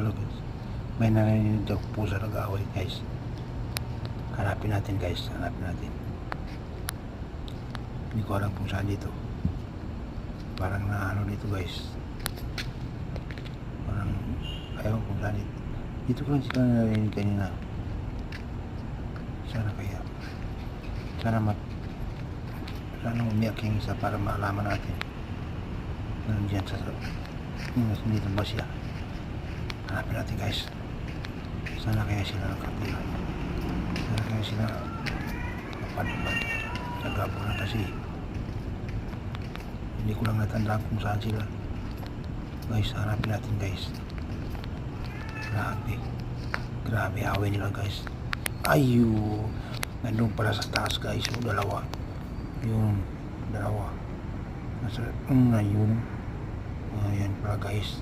pala guys. May narinig daw pusa nag-away guys. Hanapin natin guys, hanapin natin. Hindi ko alam kung saan dito. Parang na ano dito guys. Parang ayaw kung saan dito. Dito ko lang sila narinig kanina. Sana kaya. Sana umiyak yung isa para maalaman natin. Nandiyan sa dito ba siya? Hanapin natin guys. Sana kaya sila nakapila. Sana kaya sila napadpad. Nagabo na kasi. Hindi ko lang natandaan kung saan sila. Guys, hanapin natin guys. Grabe away nila guys. Ayo, nandun pala sa taas guys. O dalawa. Yun, dalawa. Nasa, yun. Ayan pala guys.